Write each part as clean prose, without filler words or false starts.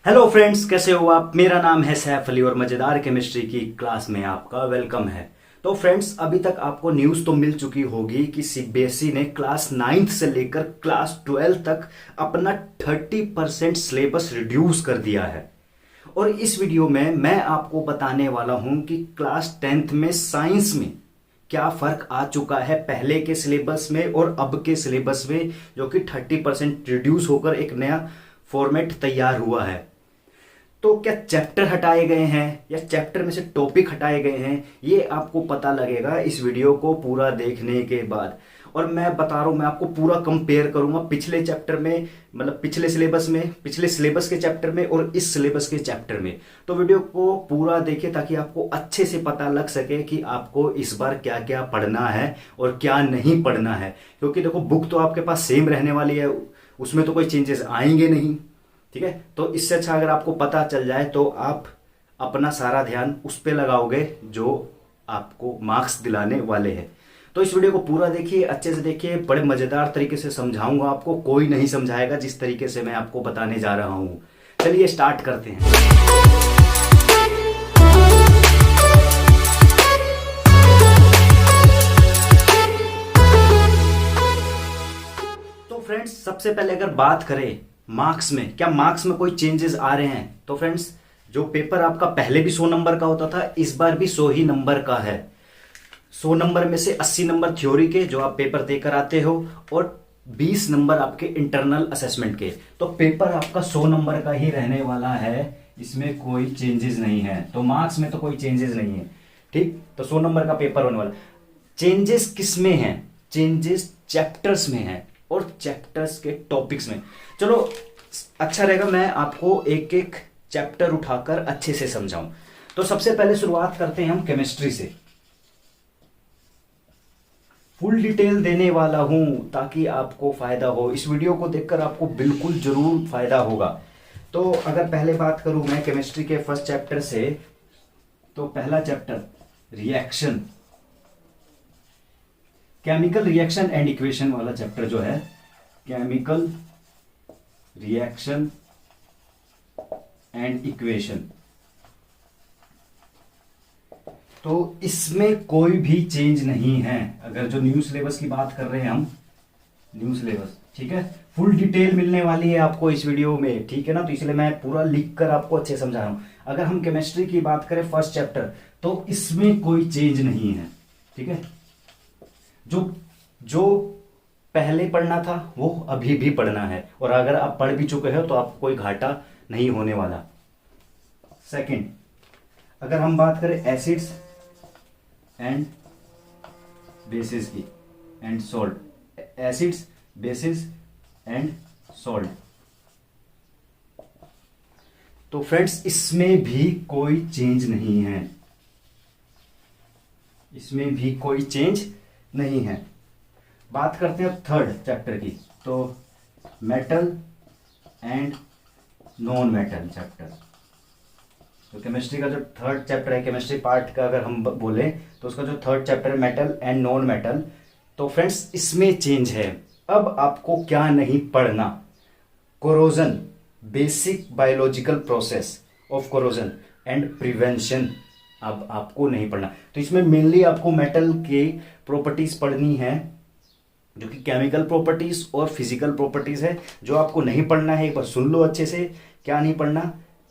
Hello friends, कैसे हो आप। मेरा नाम है सैफ अली और मजेदार केमिस्ट्री की क्लास में आपका वेलकम है। तो फ्रेंड्स, अभी तक आपको न्यूज़ तो मिल चुकी होगी कि सीबीएसई ने क्लास 9th से लेकर क्लास 12 तक अपना 30% सिलेबस रिड्यूस कर दिया है। और इस वीडियो में मैं आपको बताने वाला हूं कि क्लास 10th में साइंस में क्या फर्क आ चुका है पहले के सिलेबस में और अब के सिलेबस में, जो कि 30% रिड्यूस होकर एक नया फॉर्मेट तैयार हुआ है। तो क्या चैप्टर हटाए गए हैं या चैप्टर में से टॉपिक हटाए गए हैं, ये आपको पता लगेगा इस वीडियो को पूरा देखने के बाद। और मैं बता रहा हूं, मैं आपको पूरा कंपेयर करूंगा पिछले चैप्टर में, मतलब पिछले सिलेबस में, पिछले सिलेबस के चैप्टर में और इस सिलेबस के चैप्टर में। तो वीडियो को पूरा देखिए ताकि आपको अच्छे से पता लग सके कि आपको इस बार क्या क्या पढ़ना है और क्या नहीं पढ़ना है। क्योंकि देखो, बुक तो आपके पास सेम रहने वाली है, उसमें तो कोई चेंजेस आएंगे नहीं। ठीक है, तो इससे अच्छा अगर आपको पता चल जाए तो आप अपना सारा ध्यान उस पे लगाओगे जो आपको मार्क्स दिलाने वाले हैं। तो इस वीडियो को पूरा देखिए, अच्छे से देखिए, बड़े मजेदार तरीके से समझाऊंगा आपको। कोई नहीं समझाएगा जिस तरीके से मैं आपको बताने जा रहा हूं। चलिए स्टार्ट करते हैं। तो फ्रेंड्स, सबसे पहले अगर बात करें मार्क्स में, क्या मार्क्स में कोई चेंजेस आ रहे हैं, तो फ्रेंड्स जो पेपर आपका पहले भी 100 नंबर का होता था, इस बार भी 100 ही नंबर का है। 100 नंबर में से 80 नंबर थ्योरी के जो आप पेपर देकर आते हो और 20 नंबर आपके इंटरनल असेसमेंट के। तो पेपर आपका 100 नंबर का ही रहने वाला है, इसमें कोई चेंजेस नहीं है। तो मार्क्स में तो कोई चेंजेस नहीं है। ठीक, तो 100 नंबर का पेपर होने वाला। चेंजेस किस में है? चेंजेस चैप्टर्स में है और चैप्टर्स के टॉपिक्स में। चलो, अच्छा रहेगा मैं आपको एक एक चैप्टर उठाकर अच्छे से समझाऊं। तो सबसे पहले शुरुआत करते हैं हम केमिस्ट्री से। फुल डिटेल देने वाला हूं ताकि आपको फायदा हो। इस वीडियो को देखकर आपको बिल्कुल जरूर फायदा होगा। तो अगर पहले बात करूं मैं केमिस्ट्री के फर्स्ट चैप्टर से, तो पहला chapter reaction, chemical reaction and equation वाला चैप्टर जो है, केमिकल रिएक्शन एंड इक्वेशन। तो इसमें कोई भी चेंज नहीं है। अगर जो न्यू सिलेबस की बात कर रहे हैं हम, न्यू सिलेबस, ठीक है, फुल डिटेल मिलने वाली है आपको इस वीडियो में, ठीक है ना। तो इसलिए मैं पूरा लिख कर आपको अच्छे समझा रहा हूं। अगर हम केमिस्ट्री की बात करें फर्स्ट चैप्टर, तो इसमें कोई चेंज नहीं है। ठीक है, जो जो पहले पढ़ना था वो अभी भी पढ़ना है, और अगर आप पढ़ भी चुके हो तो आपको कोई घाटा नहीं होने वाला। सेकंड, अगर हम बात करें एसिड्स एंड बेसिस की and salt, acids, basis and salt, तो फ्रेंड्स इसमें भी कोई चेंज नहीं है। इसमें भी कोई चेंज नहीं है। बात करते हैं अब थर्ड चैप्टर की, तो metal and non metal chapter. तो केमिस्ट्री का जो थर्ड चैप्टर है, केमिस्ट्री पार्ट का अगर हम बोले तो उसका जो थर्ड चैप्टर है मेटल एंड नॉन मेटल, तो फ्रेंड्स इसमें चेंज है। अब आपको क्या नहीं पढ़ना? Corrosion, basic biological process of corrosion and prevention, अब आपको नहीं पढ़ना। तो इसमें मेनली आपको मेटल के प्रॉपर्टीज पढ़नी है, जो कि केमिकल प्रॉपर्टीज और फिजिकल प्रॉपर्टीज है। जो आपको नहीं पढ़ना है एक बार सुन लो अच्छे से। क्या नहीं पढ़ना?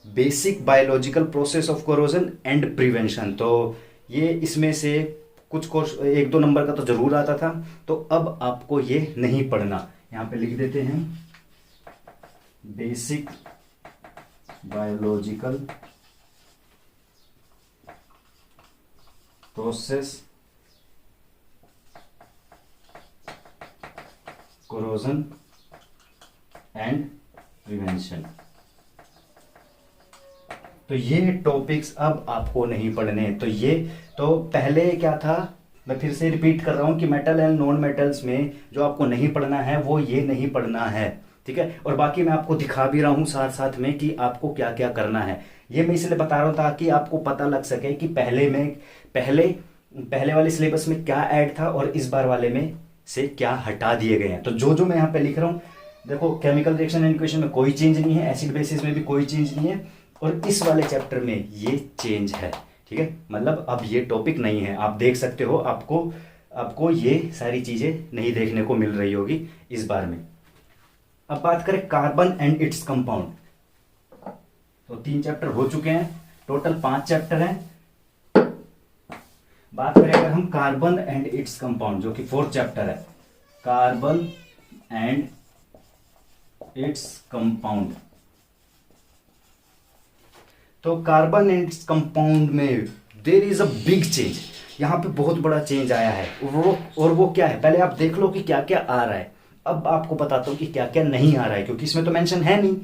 Basic biological process of corrosion and prevention. तो ये इसमें से कुछ कोर्स 1-2 नंबर का तो जरूर आता था, तो अब आपको ये नहीं पढ़ना। यहां पे लिख देते हैं basic biological process corrosion and prevention. तो ये टॉपिक्स अब आपको नहीं पढ़ने। तो ये तो पहले क्या था, मैं फिर से रिपीट कर रहा हूं कि मेटल एंड नॉन मेटल्स में जो आपको नहीं पढ़ना है वो ये नहीं पढ़ना है। ठीक है, और बाकी मैं आपको दिखा भी रहा हूं साथ साथ में कि आपको क्या क्या करना है। ये मैं इसलिए बता रहा हूं ताकि आपको पता लग सके कि पहले वाले सिलेबस में क्या ऐड था और इस बार वाले में से क्या हटा दिए गए हैं। तो जो जो मैं यहाँ पे लिख रहा हूँ देखो केमिकल रिएक्शन एंड इक्वेशन में कोई चेंज नहीं है, एसिड बेसिस में भी कोई चेंज नहीं है, और इस वाले चैप्टर में ये चेंज है। ठीक है, मतलब अब ये टॉपिक नहीं है, आप देख सकते हो, आपको आपको ये सारी चीजें नहीं देखने को मिल रही होगी इस बार में। अब बात करें कार्बन एंड इट्स कंपाउंड, तो 3 चैप्टर हो चुके हैं, टोटल 5 चैप्टर हैं। बात करें अगर हम कार्बन एंड इट्स कंपाउंड, जो कि 4th चैप्टर है, कार्बन एंड इट्स कंपाउंड, तो कार्बन एंड इट्स कंपाउंड में there is a big change, यहां पे बहुत बड़ा चेंज आया है। वो क्या है, पहले आप देख लो कि क्या क्या आ रहा है, अब आपको बताता हूं कि क्या क्या नहीं आ रहा है, क्योंकि इसमें तो मेंशन है नहीं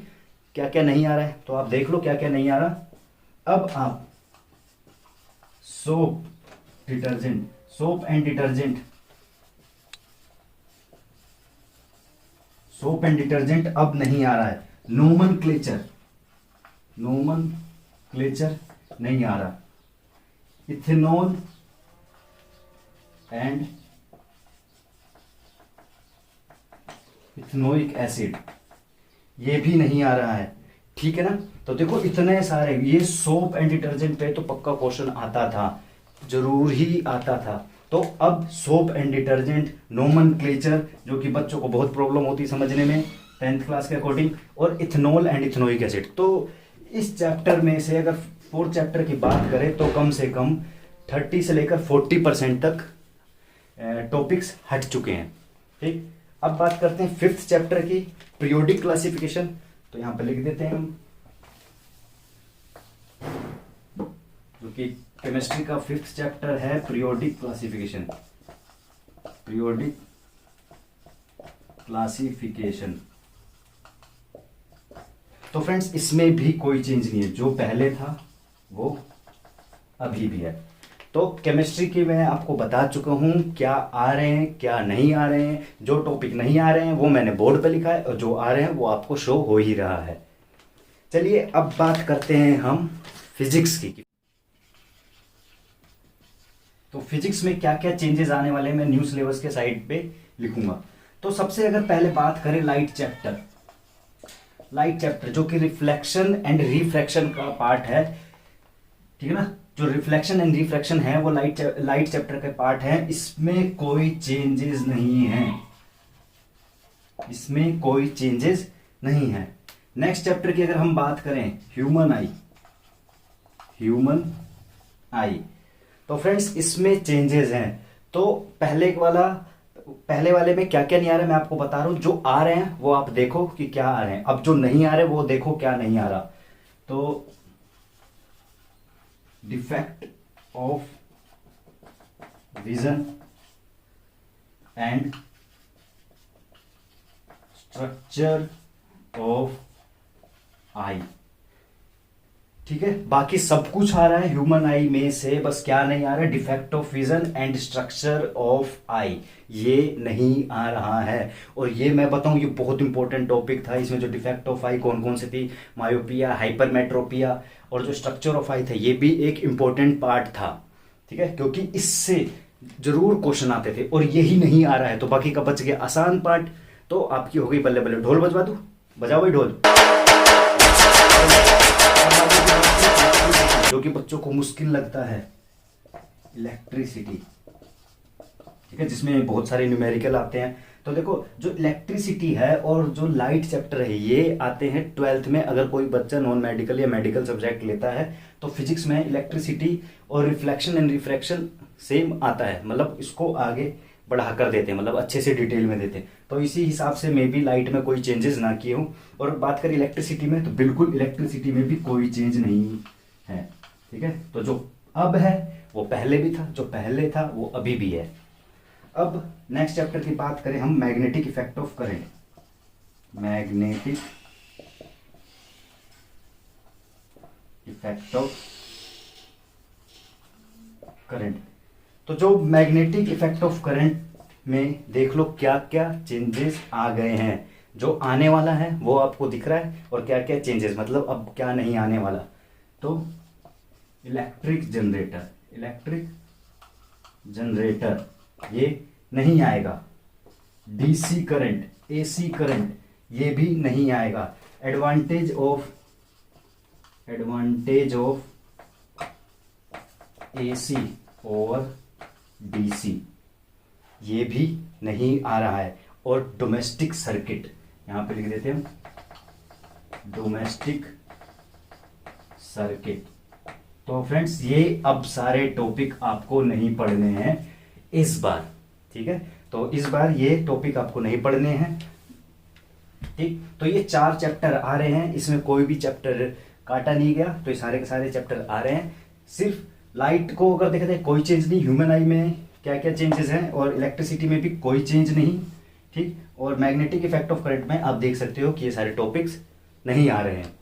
क्या क्या नहीं आ रहा है, तो आप देख लो क्या क्या नहीं आ रहा। अब आप soap detergent, soap and detergent, soap and detergent अब नहीं आ रहा है। नोमेनक्लेचर, नोमेनक्लेचर नहीं आ रहा। इथेनॉल एंड इथेनोइक एसिड, ये भी नहीं आ रहा है। ठीक है ना, तो देखो इतने सारे, ये सोप एंड डिटर्जेंट पे तो पक्का क्वेश्चन आता था, जरूर ही आता था। तो अब सोप एंड डिटर्जेंट, नोमेनक्लेचर, जो कि बच्चों को बहुत प्रॉब्लम होती है समझने में 10th क्लास के अकॉर्डिंग, और इथेनॉल एंड इथेनोइक एसिड। तो इस चैप्टर में से अगर 4th चैप्टर की बात करें तो कम से कम 30 से लेकर 40% तक टॉपिक्स हट चुके हैं। ठीक, अब बात करते हैं 5th चैप्टर की, पीरियोडिक क्लासिफिकेशन। तो यहां पर लिख देते हैं हम, जो कि केमिस्ट्री का 5th चैप्टर है, पीरियोडिक क्लासिफिकेशन, पीरियोडिक क्लासिफिकेशन। तो फ्रेंड्स इसमें भी कोई चेंज नहीं है, जो पहले था वो अभी भी है। तो केमिस्ट्री की मैं आपको बता चुका हूं क्या आ रहे हैं क्या नहीं आ रहे हैं। जो टॉपिक नहीं आ रहे हैं वो मैंने बोर्ड पे लिखा है, और जो आ रहे हैं वो आपको शो हो ही रहा है। चलिए अब बात करते हैं हम फिजिक्स की। तो फिजिक्स में क्या क्या चेंजेस आने वाले हैं मैं न्यू सिलेबस के साइड पे लिखूंगा। तो सबसे अगर पहले बात करें लाइट चैप्टर, लाइट चैप्टर जो कि रिफ्लेक्शन एंड रिफ्रैक्शन का पार्ट है। ठीक है ना, जो रिफ्लेक्शन एंड रिफ्रैक्शन है वो लाइट चैप्टर का पार्ट है। इसमें कोई चेंजेस नहीं है, इसमें कोई चेंजेस नहीं है। नेक्स्ट चैप्टर की अगर हम बात करें, ह्यूमन आई, ह्यूमन आई, तो फ्रेंड्स इसमें चेंजेस हैं। तो पहले वाले में क्या क्या नहीं आ रहा है मैं आपको बता रहा हूं, जो आ रहे हैं वो आप देखो कि क्या आ रहे हैं, अब जो नहीं आ रहे वो देखो क्या नहीं आ रहा। तो defect of vision and structure of eye. ठीक है, बाकी सब कुछ आ रहा है ह्यूमन आई में से, बस क्या नहीं आ रहा है, defect of vision and structure of eye, ये नहीं आ रहा है। और ये मैं बताऊं, ये बहुत इंपॉर्टेंट टॉपिक था। इसमें जो डिफेक्ट ऑफ आई कौन कौन से थी, मायोपिया, हाइपरमेट्रोपिया, और जो स्ट्रक्चर ऑफ आई था ये भी एक इंपॉर्टेंट पार्ट था। ठीक है, क्योंकि इससे जरूर क्वेश्चन आते थे, और यही नहीं आ रहा है, तो बाकी का बच गया आसान पार्ट। तो आपकी हो गई बल्ले बल्ले। ढोल बजवा दू, बजाओ भाई ढोल। जो कि बच्चों को मुश्किल लगता है, इलेक्ट्रिसिटी। ठीक है, जिसमें बहुत सारे न्यूमेरिकल आते हैं। तो देखो जो इलेक्ट्रिसिटी है और जो लाइट चैप्टर है ये आते हैं 12th में। अगर कोई बच्चा नॉन मेडिकल या मेडिकल सब्जेक्ट लेता है तो फिजिक्स में इलेक्ट्रिसिटी और रिफ्लेक्शन एंड रिफ्रैक्शन सेम आता है, मतलब इसको आगे बढ़ा कर देते हैं, मतलब अच्छे से डिटेल में देते हैं। तो इसी हिसाब से मे भी लाइट में कोई चेंजेस ना किए हूँ। और बात करें इलेक्ट्रिसिटी में, तो बिल्कुल इलेक्ट्रिसिटी में भी कोई चेंज नहीं है। ठीक है, तो जो अब है वो पहले भी था, जो पहले था वो अभी भी है। अब नेक्स्ट चैप्टर की बात करें हम, magnetic effect of current, magnetic effect of current. तो जो मैग्नेटिक इफेक्ट ऑफ करंट में देख लो क्या क्या चेंजेस आ गए हैं। जो आने वाला है वो आपको दिख रहा है, और क्या क्या चेंजेस, मतलब अब क्या नहीं आने वाला। तो इलेक्ट्रिक जनरेटर, इलेक्ट्रिक जनरेटर ये नहीं आएगा। डीसी करंट, एसी करंट ये भी नहीं आएगा। एडवांटेज ऑफ एसी और डीसी, ये भी नहीं आ रहा है। और डोमेस्टिक सर्किट, यहां पे लिख देते हैं डोमेस्टिक सर्किट। तो फ्रेंड्स ये अब सारे टॉपिक आपको नहीं पढ़ने हैं इस बार, ठीक है। तो इस बार ये टॉपिक आपको नहीं पढ़ने हैं, ठीक। तो ये 4 चैप्टर आ रहे हैं, इसमें कोई भी चैप्टर काटा नहीं गया, तो ये सारे के सारे चैप्टर आ रहे हैं। सिर्फ लाइट को अगर देखा जाए कोई चेंज नहीं, ह्यूमन आई में क्या क्या चेंजेस हैं, और इलेक्ट्रिसिटी में भी कोई चेंज नहीं, ठीक। और मैग्नेटिक इफेक्ट ऑफ करंट में आप देख सकते हो कि ये सारे टॉपिक्स नहीं आ रहे हैं।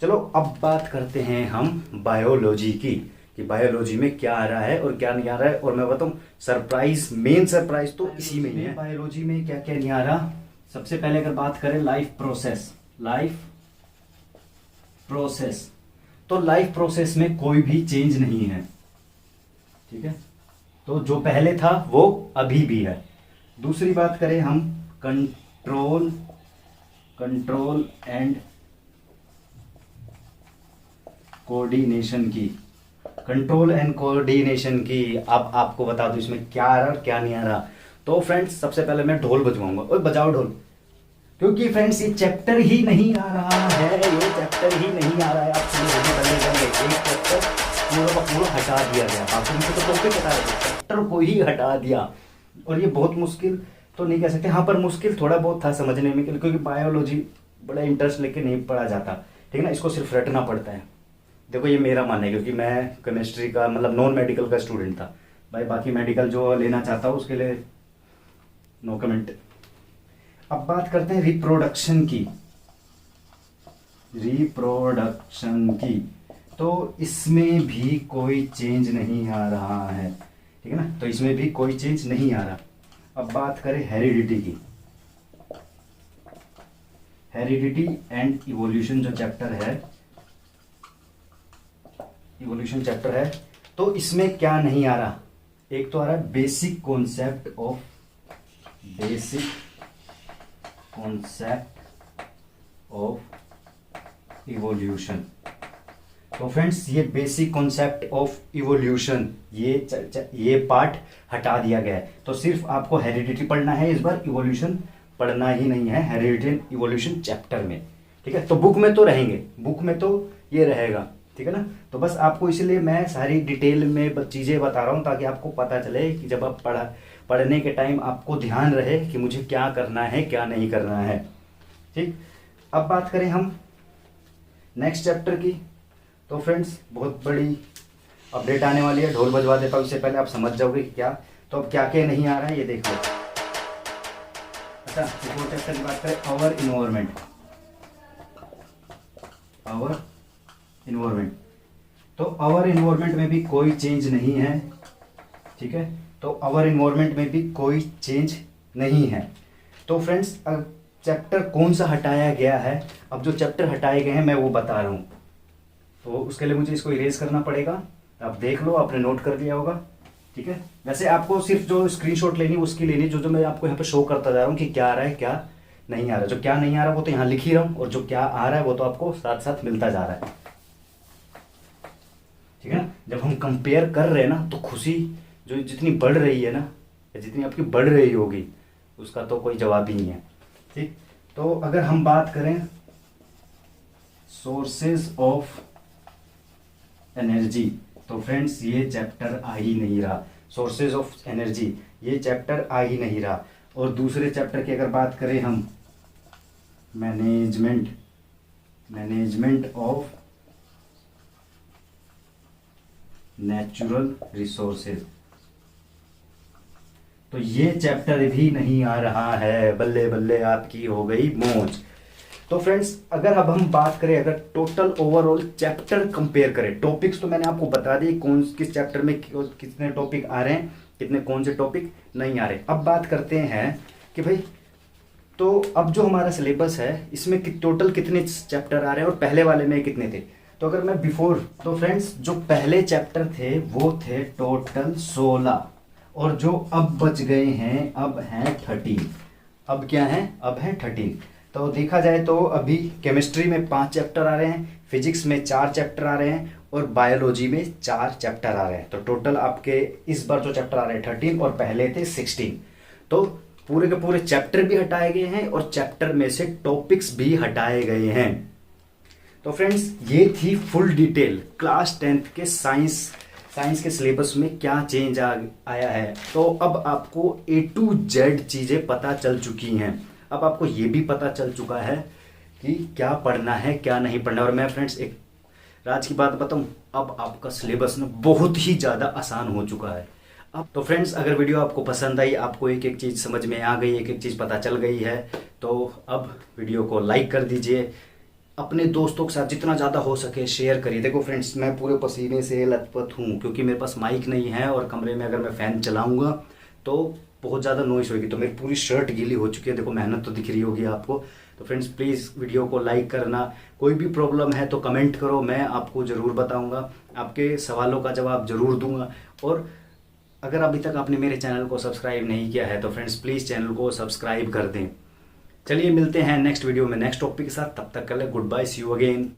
चलो अब बात करते हैं हम बायोलॉजी की, कि बायोलॉजी में क्या आ रहा है और क्या नहीं आ रहा है। और मैं बताऊं सरप्राइज, मेन सरप्राइज तो इसी में ही है। बायोलॉजी में क्या क्या नहीं आ रहा, सबसे पहले अगर बात करें लाइफ प्रोसेस, तो लाइफ प्रोसेस में कोई भी चेंज नहीं है, ठीक है। तो जो पहले था वो अभी भी है। दूसरी बात करें हम कंट्रोल एंड कोऑर्डिनेशन की, कंट्रोल एंड कोऑर्डिनेशन की। अब आपको बता दूं इसमें क्या आ रहा है और क्या नहीं आ रहा। तो फ्रेंड्स सबसे पहले मैं ढोल बजवाऊंगा, और बजाओ ढोल, क्योंकि फ्रेंड्स ये चैप्टर ही नहीं आ रहा है, ये चैप्टर ही नहीं आ रहा है। आप एक चैप्टर पूरा का पूरा हटा दिया गया, आपको मुझे तो टॉपिक बता रहे थे, चैप्टर को ही हटा दिया। और ये बहुत मुश्किल तो नहीं कह सकते, हाँ पर मुश्किल थोड़ा बहुत था समझने में, क्योंकि बायोलॉजी बड़ा इंटरेस्ट लेके नहीं पढ़ा जाता, ठीक है ना, इसको सिर्फ रटना पड़ता है। देखो ये मेरा मानना है, क्योंकि मैं केमिस्ट्री का मतलब नॉन मेडिकल का स्टूडेंट था भाई, बाकी मेडिकल जो लेना चाहता हूँ उसके लिए नो कमेंट। अब बात करते हैं रिप्रोडक्शन की, तो इसमें भी कोई चेंज नहीं आ रहा है, ठीक है ना, तो इसमें भी कोई चेंज नहीं आ रहा। अब बात करें हेरिडिटी की, हेरिडिटी एंड इवोल्यूशन जो चैप्टर है, तो इसमें क्या नहीं आ रहा। एक तो आ रहा है बेसिक कॉन्सेप्ट ऑफ इवोल्यूशन। तो फ्रेंड्स ये बेसिक कॉन्सेप्ट ऑफ इवोल्यूशन ये पार्ट हटा दिया गया है। तो सिर्फ आपको हेरिडिटी पढ़ना है इस बार, इवोल्यूशन पढ़ना ही नहीं है हेरिडिटी इवोल्यूशन चैप्टर में, ठीक है। तो बुक में तो रहेंगे, बुक में तो ये रहेगा, ठीक है ना। तो बस आपको इसलिए मैं सारी डिटेल में चीजें बता रहा हूं, ताकि आपको पता चले कि जब आप पढ़ने के टाइम आपको ध्यान रहे कि मुझे क्या करना है क्या नहीं करना है, ठीक। अब बात करें हम नेक्स्ट चैप्टर की, तो फ्रेंड्स बहुत बड़ी अपडेट आने वाली है। ढोल बजवा देता हूँ, इससे पहले आप समझ जाओगे कि क्या, तो अब क्या क्या नहीं आ रहा है ये देख लो। अच्छा चैप्टर की बात करें आवर इन्वायरमेंट, तो आवर इन्वायरमेंट में भी कोई चेंज नहीं है, ठीक है। तो आवर इन्वायरमेंट में भी कोई चेंज नहीं है। तो फ्रेंड्स अब चैप्टर कौन सा हटाया गया है, अब जो चैप्टर हटाए गए हैं मैं वो बता रहा हूँ, तो उसके लिए मुझे इसको इरेज करना पड़ेगा। आप देख लो, आपने नोट कर लिया होगा, ठीक है। वैसे आपको सिर्फ जो स्क्रीनशॉट लेनी उसकी लेनी, जो मैं आपको यहाँ पे शो करता जा रहा हूँ कि क्या आ रहा है क्या नहीं आ रहा। जो क्या नहीं आ रहा वो तो यहाँ लिख ही रहा हूँ, और जो क्या आ रहा है वो तो आपको साथ साथ मिलता जा रहा है, ठीक है ना। जब हम कंपेयर कर रहे हैं ना, तो खुशी जो जितनी बढ़ रही है ना, या जितनी आपकी बढ़ रही होगी, उसका तो कोई जवाब ही नहीं है, ठीक। तो अगर हम बात करें सोर्सेज ऑफ एनर्जी, तो फ्रेंड्स ये चैप्टर आ ही नहीं रहा, सोर्सेज ऑफ एनर्जी ये चैप्टर आ ही नहीं रहा। और दूसरे चैप्टर की अगर बात करें हम मैनेजमेंट ऑफ नेचुरल रिसोर्सेज, तो ये चैप्टर भी नहीं आ रहा है। बल्ले बल्ले आपकी हो गई मौज। तो फ्रेंड्स अगर अब हम बात करें, अगर टोटल ओवरऑल चैप्टर कंपेयर करें, टॉपिक्स तो मैंने आपको बता दिए किस चैप्टर में कितने टॉपिक आ रहे हैं, कितने कौन से टॉपिक नहीं आ रहे। अब बात करते हैं कि भाई तो अब जो हमारा सिलेबस है इसमें टोटल कितने चैप्टर आ रहे हैं और पहले वाले में कितने थे। तो अगर मैं तो फ्रेंड्स जो पहले चैप्टर थे वो थे टोटल 16, और जो अब बच गए हैं अब हैं 13। अब क्या है, अब है 13। तो देखा जाए तो अभी केमिस्ट्री में 5 चैप्टर आ रहे हैं, फिजिक्स में 4 चैप्टर आ रहे हैं और बायोलॉजी में 4 चैप्टर आ रहे हैं। तो टोटल आपके इस बार जो चैप्टर आ रहे हैं 13 और पहले थे 16। तो पूरे के पूरे चैप्टर भी हटाए गए हैं और चैप्टर में से टॉपिक्स भी हटाए गए हैं। तो फ्रेंड्स ये थी फुल डिटेल क्लास 10th के साइंस के सिलेबस में क्या चेंज आया है। तो अब आपको A to Z चीज़ें पता चल चुकी हैं। अब आपको ये भी पता चल चुका है कि क्या पढ़ना है क्या नहीं पढ़ना। और मैं फ्रेंड्स एक राज की बात बताऊं, अब आपका सिलेबस ना बहुत ही ज़्यादा आसान हो चुका है। अब तो फ्रेंड्स अगर वीडियो आपको पसंद आई, आपको एक एक चीज़ समझ में आ गई, एक एक चीज़ पता चल गई है, तो अब वीडियो को लाइक कर दीजिए, अपने दोस्तों के साथ जितना ज़्यादा हो सके शेयर करिए। देखो फ्रेंड्स मैं पूरे पसीने से लथपथ हूँ क्योंकि मेरे पास माइक नहीं है और कमरे में अगर मैं फ़ैन चलाऊँगा तो बहुत ज़्यादा नॉइस होगी, तो मेरी पूरी शर्ट गीली हो चुकी है। देखो मेहनत तो दिख रही होगी आपको। तो फ्रेंड्स प्लीज़ वीडियो को लाइक करना, कोई भी प्रॉब्लम है तो कमेंट करो, मैं आपको ज़रूर बताऊँगा, आपके सवालों का जवाब ज़रूर दूंगा। और अगर अभी तक आपने मेरे चैनल को सब्सक्राइब नहीं किया है तो फ्रेंड्स प्लीज़ चैनल को सब्सक्राइब कर दें। चलिए मिलते हैं नेक्स्ट वीडियो में नेक्स्ट टॉपिक के साथ, तब तक के लिए goodbye, see you again.